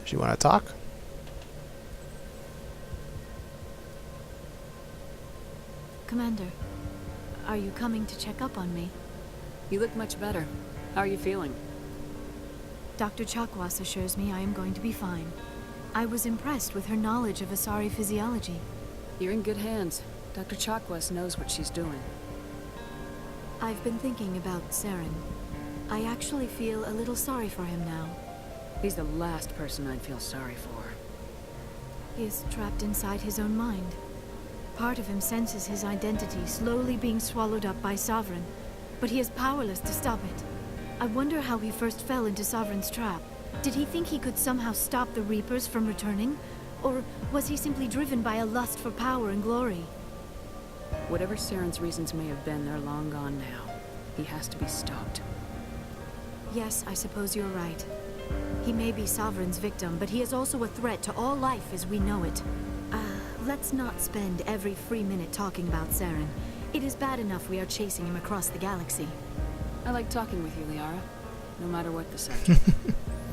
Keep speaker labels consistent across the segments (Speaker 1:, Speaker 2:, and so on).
Speaker 1: Does she want to talk?
Speaker 2: Commander, are you coming to check up on me?
Speaker 3: You look much better. How are you feeling?
Speaker 2: Dr. Chakwas assures me I am going to be fine. I was impressed with her knowledge of Asari physiology.
Speaker 3: You're in good hands. Dr. Chakwas knows what she's doing.
Speaker 2: I've been thinking about Saren. I actually feel a little sorry for him now.
Speaker 3: He's the last person I'd feel sorry for.
Speaker 2: He is trapped inside his own mind. Part of him senses his identity slowly being swallowed up by Sovereign, but he is powerless to stop it. I wonder how he first fell into Sovereign's trap. Did he think he could somehow stop the Reapers from returning? Or was he simply driven by a lust for power and glory?
Speaker 3: Whatever Saren's reasons may have been, they're long gone now. He has to be stopped.
Speaker 2: Yes, I suppose you're right. He may be Sovereign's victim, but he is also a threat to all life as we know it. Let's not spend every free minute talking about Saren. It is bad enough we are chasing him across the galaxy.
Speaker 3: I like talking with you, Liara. No matter what the subject.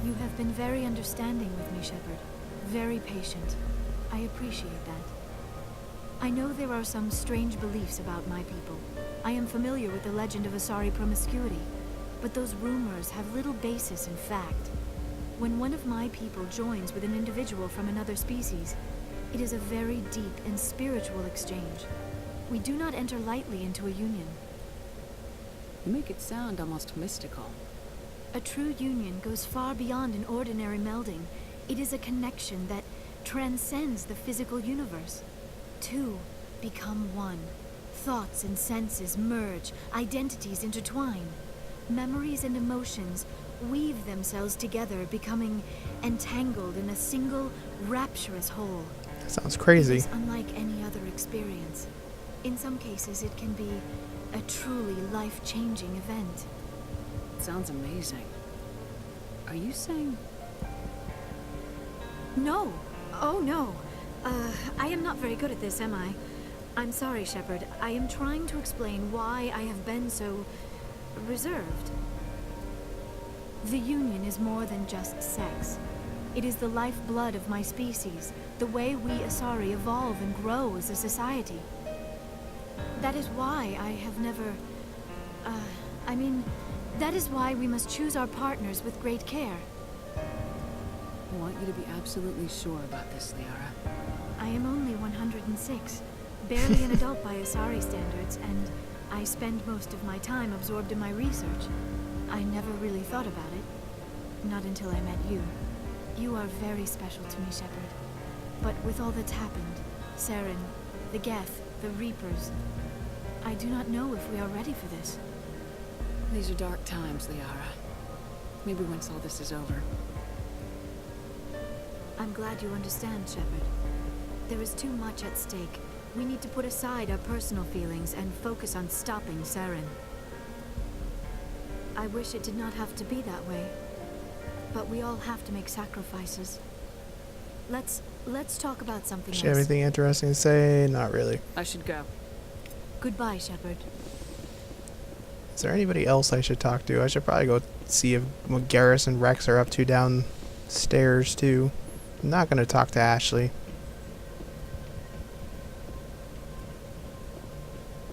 Speaker 2: You have been very understanding with me, Shepard. Very patient. I appreciate that. I know there are some strange beliefs about my people. I am familiar with the legend of Asari promiscuity, but those rumors have little basis in fact. When one of my people joins with an individual from another species, it is a very deep and spiritual exchange. We do not enter lightly into a union.
Speaker 3: You make it sound almost mystical.
Speaker 2: A true union goes far beyond an ordinary melding. It is a connection that transcends the physical universe. Two become one. Thoughts and senses merge, identities intertwine. Memories and emotions weave themselves together, becoming entangled in a single, rapturous whole.
Speaker 1: That sounds crazy.
Speaker 2: It is unlike any other experience. In some cases, it can be a truly life-changing event.
Speaker 3: Sounds amazing. Are you saying...
Speaker 2: No. Oh, no. I am not very good at this, am I? I'm sorry, Shepard. I am trying to explain why I have been so... reserved. The Union is more than just sex. It is the lifeblood of my species, the way we Asari evolve and grow as a society. That is why I have never... that is why we must choose our partners with great care.
Speaker 3: I want you to be absolutely sure about this, Liara.
Speaker 2: I am only 106, barely an adult by Asari standards, and I spend most of my time absorbed in my research. I never really thought about it. Not until I met you. You are very special to me, Shepard. But with all that's happened, Saren, the Geth, the Reapers, I do not know if we are ready for this.
Speaker 3: These are dark times, Liara. Maybe once all this is over.
Speaker 2: I'm glad you understand, Shepard. There is too much at stake. We need to put aside our personal feelings and focus on stopping Saren. I wish it did not have to be that way. But we all have to make sacrifices. Let's talk about something else.
Speaker 1: Does she have anything interesting to say? Not really.
Speaker 3: I should go.
Speaker 2: Goodbye, Shepard.
Speaker 1: Is there anybody else I should talk to? I should probably go see if what Garrus and Rex are up to downstairs too. I'm not gonna talk to Ashley.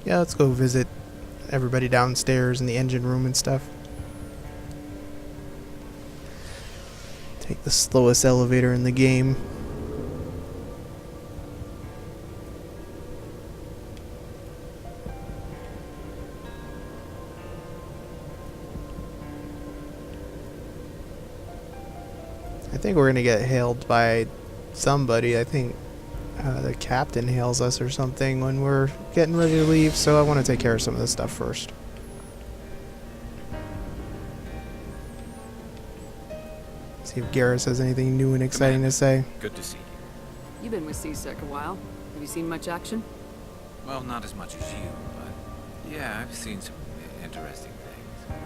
Speaker 1: Yeah, let's go visit everybody downstairs in the engine room and stuff. Take the slowest elevator in the game. I think we're gonna get hailed by somebody. I think the captain hails us or something when we're getting ready to leave, so I want to take care of some of this stuff first. See if Garrus has anything new and exciting to say.
Speaker 4: Good to see you.
Speaker 3: You've been with C-Sec a while. Have you seen much action?
Speaker 4: Well, not as much as you, but yeah, I've seen some interesting things.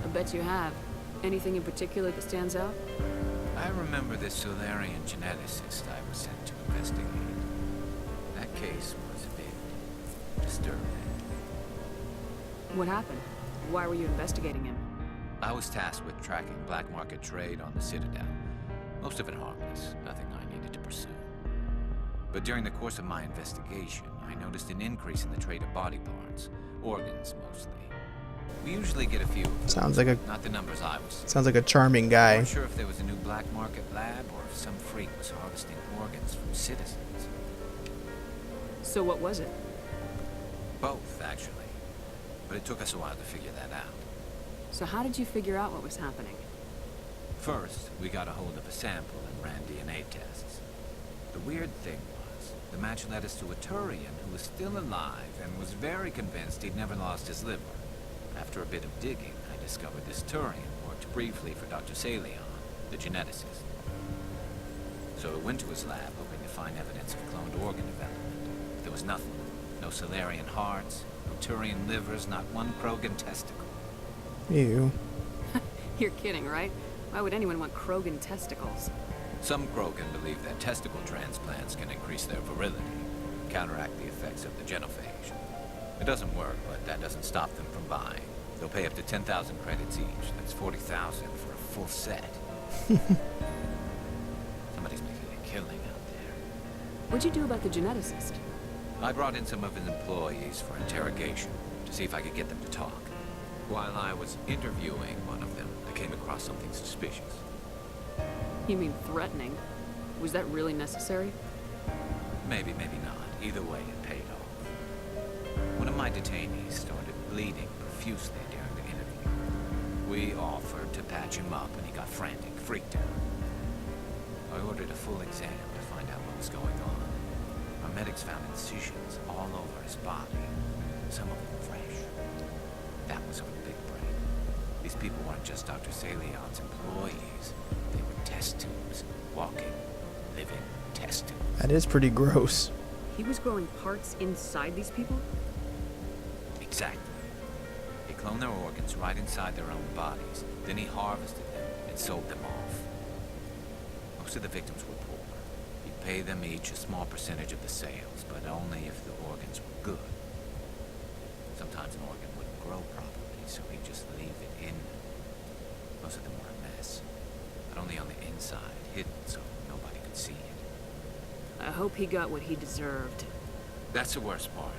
Speaker 3: I bet you have. Anything in particular that stands out?
Speaker 4: I remember this Solarian geneticist I was sent to investigate. That case was a bit disturbing.
Speaker 3: What happened? Why were you investigating him?
Speaker 4: I was tasked with tracking black market trade on the Citadel. Most of it harmless, nothing I needed to pursue. But during the course of my investigation, I noticed an increase in the trade of body parts, organs mostly. We usually get a few of those,
Speaker 1: Sounds like
Speaker 4: not the numbers I was.
Speaker 1: Sounds like a charming
Speaker 4: I'm
Speaker 1: guy.
Speaker 4: not sure if there was a new black market lab or if some freak was harvesting organs from citizens.
Speaker 3: So what was it?
Speaker 4: Both, actually. But it took us a while to figure that out.
Speaker 3: So how did you figure out what was happening?
Speaker 4: First, we got a hold of a sample and ran DNA tests. The weird thing was, the match led us to a Turian who was still alive and was very convinced he'd never lost his liver. After a bit of digging, I discovered this Turian worked briefly for Dr. Salion, the geneticist. So I went to his lab hoping to find evidence of cloned organ development. But there was nothing. No Salarian hearts, no Turian livers, not one Krogan testicle.
Speaker 1: Ew.
Speaker 3: You're kidding, right? Why would anyone want Krogan testicles?
Speaker 4: Some Krogan believe that testicle transplants can increase their virility, counteract the effects of the genophage. It doesn't work, but that doesn't stop them from buying. They'll pay up to 10,000 credits each. That's 40,000 for a full set. Somebody's making a killing out there.
Speaker 3: What'd you do about the geneticist?
Speaker 4: I brought in some of his employees for interrogation to see if I could get them to talk. While I was interviewing one of them, I came across something suspicious.
Speaker 3: You mean threatening? Was that really necessary?
Speaker 4: Maybe, maybe not. Either way, it paid off. One of my detainees started bleeding profusely during the interview. We offered to patch him up, and he got frantic, freaked out. I ordered a full exam to find out what was going on. Our medics found incisions all over his body, some of them fresh. That was our big break. These people weren't just Dr. Salion's employees. They were test tubes, walking, living test tubes.
Speaker 1: That is pretty gross.
Speaker 3: He was growing parts inside these people?
Speaker 4: Exactly. He cloned their organs right inside their own bodies. Then he harvested them and sold them off. Most of the victims were poor. He'd pay them each a small percentage of the sales, but only if the organs were good. Sometimes an organ wouldn't grow properly, so he'd just leave it in. Most of them were a mess, but only on the inside, hidden so nobody could see it.
Speaker 3: I hope he got what he deserved.
Speaker 4: That's the worst part.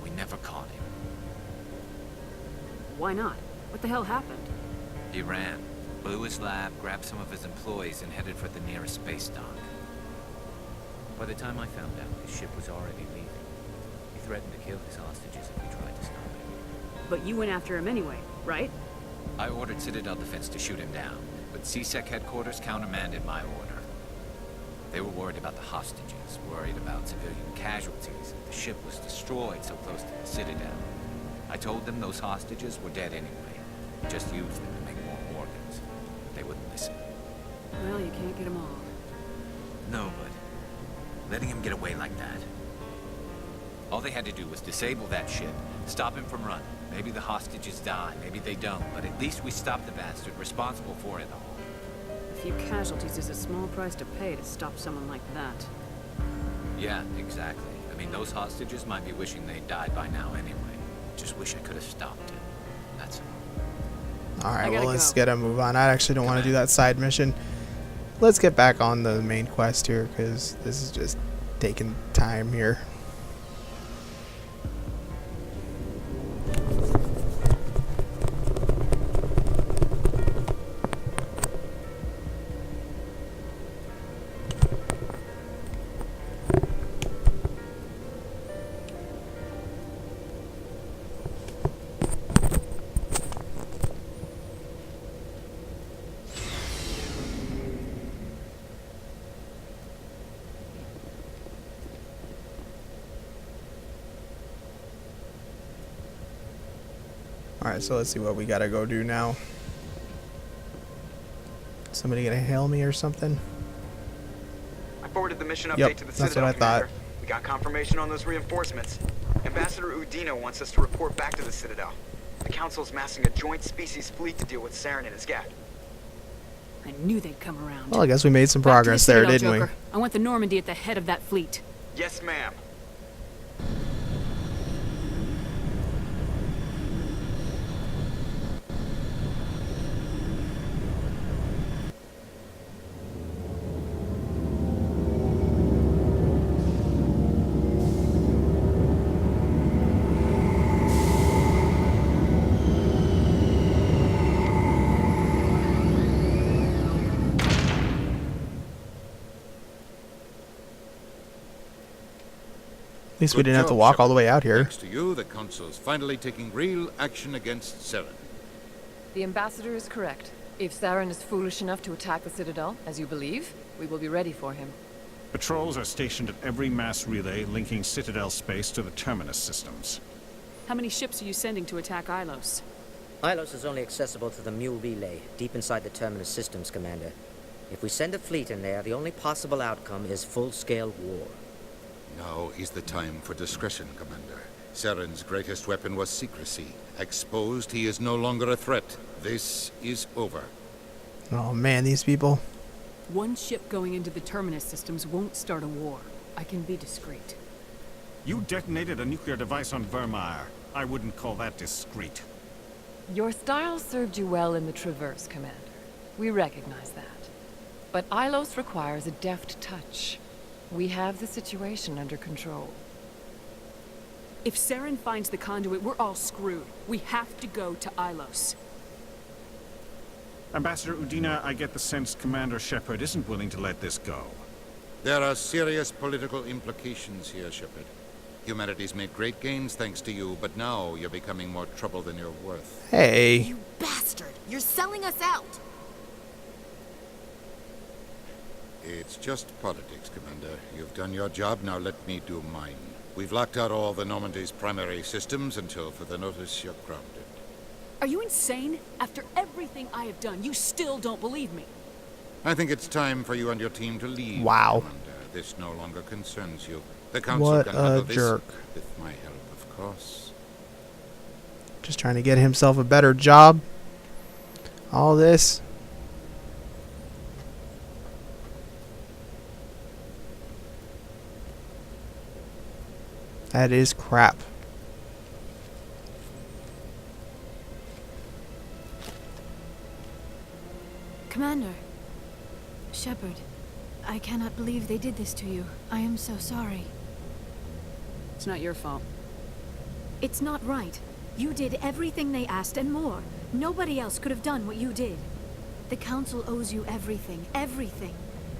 Speaker 4: We never caught him.
Speaker 3: Why not? What the hell happened?
Speaker 4: He ran, blew his lab, grabbed some of his employees, and headed for the nearest space dock. By the time I found out, his ship was already leaving. He threatened to kill his hostages if we tried to stop him.
Speaker 3: But you went after him anyway, right?
Speaker 4: I ordered Citadel Defense to shoot him down, but CSEC headquarters countermanded my order. They were worried about the hostages, worried about civilian casualties. The ship was destroyed so close to the Citadel. I told them those hostages were dead anyway. Just use them to make more organs. They wouldn't listen.
Speaker 3: Well, you can't get them all.
Speaker 4: No, but letting him get away like that. All they had to do was disable that ship, stop him from running. Maybe the hostages die, maybe they don't, but at least we stopped the bastard responsible for it all.
Speaker 3: A few casualties is a small price to pay to stop someone like that.
Speaker 4: Yeah, exactly. I mean, those hostages might be wishing they'd died by now anyway. Just wish I could have stopped it. That's all.
Speaker 1: Alright,
Speaker 3: I
Speaker 1: well,
Speaker 3: gotta
Speaker 1: let's
Speaker 3: go.
Speaker 1: get a move on. I actually don't want to do that side mission. Let's get back on the main quest here, because this is just taking time here. Alright, so let's see what we gotta go do now. Somebody gonna hail me or something?
Speaker 5: I forwarded the mission update
Speaker 1: Yep,
Speaker 5: to the
Speaker 1: that's what
Speaker 5: Citadel
Speaker 1: I thought.
Speaker 5: Commander. We got confirmation on those reinforcements. Ambassador Udino wants us to report back to the Citadel. The Council's massing a joint species fleet to deal with Saren and his Gat.
Speaker 3: I knew they'd come around.
Speaker 1: Well, I guess we made some
Speaker 3: Back to the
Speaker 1: progress there,
Speaker 3: Citadel,
Speaker 1: didn't we?
Speaker 3: Joker. I want the Normandy at the head of that fleet.
Speaker 5: Yes, ma'am.
Speaker 1: At least we
Speaker 6: Good
Speaker 1: didn't have to
Speaker 6: job,
Speaker 1: walk all
Speaker 6: Shepard.
Speaker 1: the way out here.
Speaker 6: Thanks to you, the Council's finally taking real action against Seren.
Speaker 7: The Ambassador is correct. If Saren is foolish enough to attack the Citadel, as you believe, we will be ready for him.
Speaker 8: Patrols are stationed at every mass relay linking Citadel space to the Terminus systems.
Speaker 3: How many ships are you sending to attack Ilos?
Speaker 9: Ilos is only accessible to the Mule Relay, deep inside the Terminus systems, Commander. If we send a fleet in there, the only possible outcome is full-scale war.
Speaker 6: Now is the time for discretion, Commander. Seren's greatest weapon was secrecy. Exposed, he is no longer a threat. This is over.
Speaker 1: Oh man, these people.
Speaker 3: One ship going into the Terminus systems won't start a war. I can be discreet.
Speaker 8: You detonated a nuclear device on Vermeer. I wouldn't call that discreet.
Speaker 7: Your style served you well in the Traverse, Commander. We recognize that. But Ilos requires a deft touch. We have the situation under control.
Speaker 3: If Saren finds the conduit, we're all screwed. We have to go to Ilos.
Speaker 8: Ambassador Udina, I get the sense Commander Shepard isn't willing to let this go.
Speaker 6: There are serious political implications here, Shepard. Humanity's made great gains thanks to you, but now you're becoming more trouble than you're worth.
Speaker 1: Hey.
Speaker 10: You bastard! You're selling us out!
Speaker 6: It's just politics, Commander. You've done your job, now let me do mine. We've locked out all the Normandy's primary systems until further notice you're grounded.
Speaker 3: Are you insane? After everything I have done, you still don't believe me.
Speaker 6: I think it's time for you and your team to leave.
Speaker 1: Wow.
Speaker 6: Commander. This no longer concerns you. The Council
Speaker 1: What
Speaker 6: can
Speaker 1: a
Speaker 6: handle this
Speaker 1: jerk.
Speaker 6: with my help, of course.
Speaker 1: Just trying to get himself a better job. All this. That is crap.
Speaker 2: Commander. Shepard. I cannot believe they did this to you. I am so sorry.
Speaker 3: It's not your fault.
Speaker 2: It's not right. You did everything they asked and more. Nobody else could have done what you did. The Council owes you everything. Everything.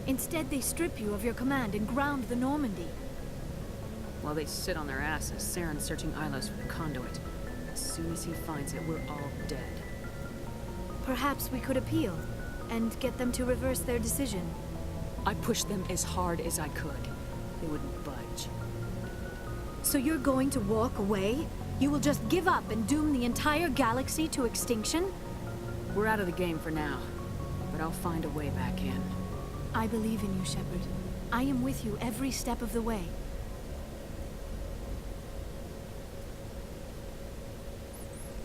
Speaker 2: Instead, they strip you of your command and ground the Normandy.
Speaker 3: While they sit on their asses, Saren's searching Ilos for the conduit. As soon as he finds it, we're all dead.
Speaker 2: Perhaps we could appeal and get them to reverse their decision.
Speaker 3: I pushed them as hard as I could. They wouldn't budge.
Speaker 2: So you're going to walk away? You will just give up and doom the entire galaxy to extinction?
Speaker 3: We're out of the game for now, but I'll find a way back in.
Speaker 2: I believe in you, Shepard. I am with you every step of the way.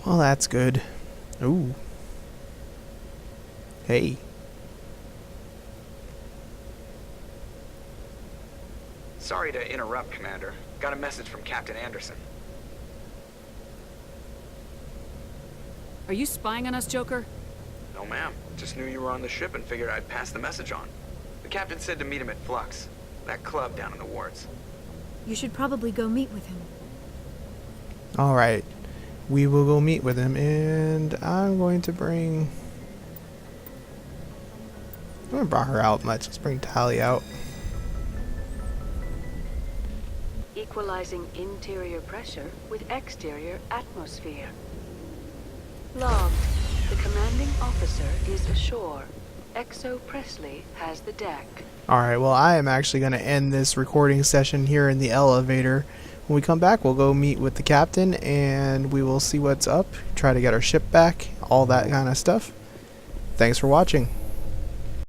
Speaker 1: Well, that's good. Ooh. Hey.
Speaker 5: Sorry to interrupt, Commander. Got a message from Captain Anderson.
Speaker 3: Are you spying on us, Joker?
Speaker 5: No, ma'am. Just knew you were on the ship and figured I'd pass the message on. The captain said to meet him at Flux, that club down in the wards.
Speaker 2: You should probably go meet with him.
Speaker 1: Alright. We will go meet with him, and I'm going to bring... I haven't brought her out much. Let's bring Tally out.
Speaker 11: Equalizing interior pressure with exterior atmosphere. Logged. The commanding officer is ashore. Exo Presley has the deck.
Speaker 1: Alright, well, I am actually going to end this recording session here in the elevator. When we come back, we'll go meet with the captain, and we will see what's up, try to get our ship back, all that kind of stuff. Thanks for watching.